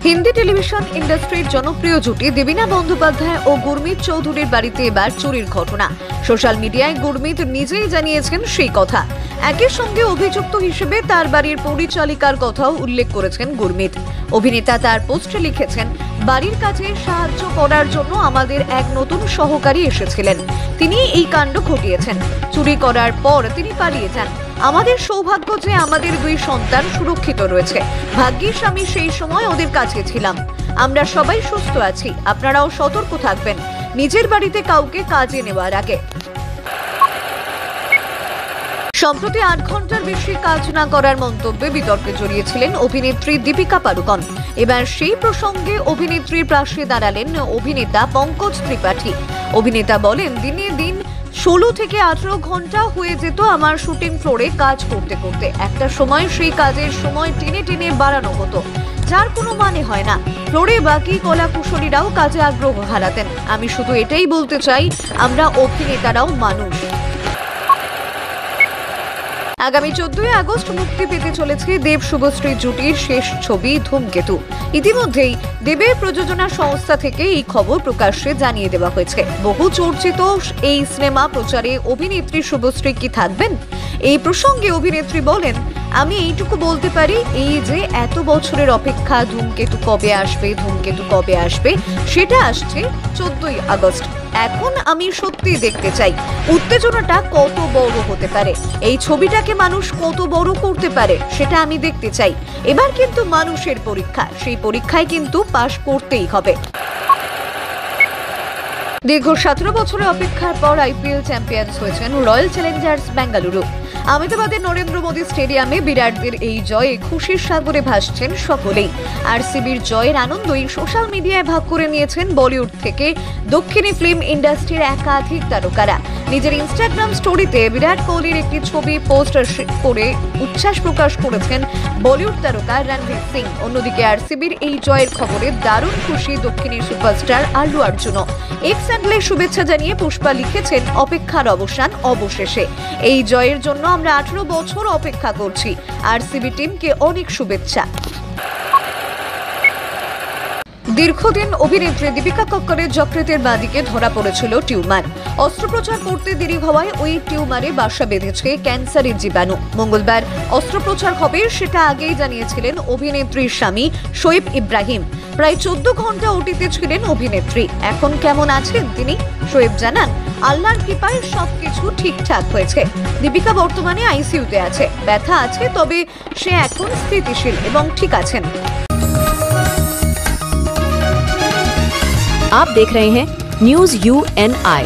Hindi television ইন্ডাস্ট্রির জনপ্রিয় জুটি দেবীনা বন্দ্যোপাধ্যায় ও গুরমিত চৌধুরীর বাড়িতে এবার চুরির ঘটনা। সোশ্যাল মিডিয়ায় গুরমিত নিজেই জানিয়েছেন সেই কথা। একই সঙ্গে অভিযুক্ত হিসেবে তার বাড়ির পরিচালিকার কথাও উল্লেখ করেছেন গুরমিত। অভিনেতা তার পোস্টে লিখেছেন, বাড়ির কাছে সাহায্য করার জন্য আমাদের এক নতুন সহকারী এসেছিলেন, তিনি এই কাণ্ড ঘটিয়েছেন। চুরি করার পর তিনি পালিয়ে যান। আমাদের সৌভাগ্য যে আমাদের দুই সন্তান সুরক্ষিত রয়েছে। ভাগ্যিস আমি সেই সময় ওদের কাছে ছিলাম। আমরা সবাই সুস্থ আছি, আপনারাও সতর্ক থাকবেন নিজের বাড়িতে কাউকে কাজে নেওয়ার আগে। সম্প্রতি 8 ঘন্টার বেশি কাজ না করার মন্তব্যে বিতর্কে জড়িয়েছিলেন অভিনেত্রী দীপিকা পাড়ুকোন। এবার সেই প্রসঙ্গে অভিনেত্রীর পাশে দাঁড়ালেন অভিনেতা পঙ্কজ ত্রিপাঠী। অভিনেতা বলেন, দিনে দিন 16 থেকে 18 ঘন্টা হয়ে যেত আমার শুটিং ফ্লোরে কাজ করতে করতে। একটা সময় সেই কাজের সময় টেনে টেনে বাড়ানো হতো, যার কোনো মানে হয় না। ফ্লোরে বাকি কলাকুশলীরাও কাজে আগ্রহ হারাতেন। আমি শুধু এটাই বলতে চাই, আমরা অভিনেতারাও মানুষ। আগামী 14 আগস্ট মুক্তি পেতে চলেছে দেব শুভশ্রী জুটির শেষ ছবি ধূমকেতু। ইতিমধ্যেই দেবের প্রযোজনা সংস্থা থেকে এই খবর প্রকাশ্যে জানিয়ে দেওয়া হয়েছে। বহু চর্চিত এই সিনেমা প্রচারে অভিনেত্রী শুভশ্রী কি থাকবেন? এই প্রসঙ্গে অভিনেত্রী বলেন, আমি এইটুকু বলতে পারি, এই যে এত বছরের অপেক্ষা, ধূমকেতু কবে আসবে, ধূমকেতু কবে আসবে, সেটা আসছে 14 আগস্ট। এখন আমি সত্যি দেখতে চাই উত্তেজনাটা কত বড় হতে পারে, এই ছবিটাকে মানুষ কত বড় করতে পারে, সেটা আমি দেখতে চাই। এবার কিন্তু মানুষের পরীক্ষা, সেই পরীক্ষায় কিন্তু পাশ করতেই হবে। দীর্ঘ 17 বছরের অপেক্ষার পর আইপিএল চ্যাম্পিয়ন্স হয়েছেন রয়্যাল চ্যালেঞ্জার্স বেঙ্গালুরু। আহমেদাবাদের নরেন্দ্র মোদী স্টেডিয়ামে বিরাটদের এই জয়ে খুশির সাগরে ভাসছেন সকলেই। আরসিবির জয়ের আনন্দই সোশ্যাল মিডিয়ায় ভাগ করে নিয়েছেন বলিউড থেকে দক্ষিণী ফিল্ম ইন্ডাস্ট্রির একাধিক তারকারা। নিজের ইনস্টাগ্রাম স্টোরিতে বিরাট কোহলির একটি ছবি পোস্ট করে উচ্ছ্বাস প্রকাশ করেছেন বলিউড তারকা রণবীর সিং। অন্যদিকে আরসিবির এই জয়ের খবরে দারুণ খুশি দক্ষিণী সুপারস্টার আল্লু অর্জুনও। এক্স হ্যান্ডেলে শুভেচ্ছা জানিয়ে পুষ্পা লিখেছেন, অপেক্ষার অবসান অবশেষে। এই জয়ের জন্য আমরা 18 বছর অপেক্ষা করছি। আরসিবি টিমকে অনেক শুভেচ্ছা। দীর্ঘদিন অভিনেত্রী দীপিকা কক্করের যকৃতের বাঁদিকে ধরা পড়েছিল টিউমার। অস্ত্রোপচার করতে দেরি হওয়ায় ওই টিউমারে বাসা বেঁধেছে ক্যান্সারের জীবাণু। মঙ্গলবার অস্ত্রোপচার হবে, সেটা আগেই জানিয়েছিলেন অভিনেত্রীর স্বামী শোয়েব ইব্রাহিম। প্রায় 14 ঘন্টা ওটিতে ছিলেন অভিনেত্রী। এখন কেমন আছেন তিনি? শোয়েব জানান, আল্লাহর কৃপায় সবকিছু ঠিকঠাক হয়েছে। দীপিকা বর্তমানে আইসিইউতে আছে, ব্যথা আছে, তবে সে এখন স্থিতিশীল এবং ঠিক আছেন। आप देख रहे हैं न्यूज़ UNI।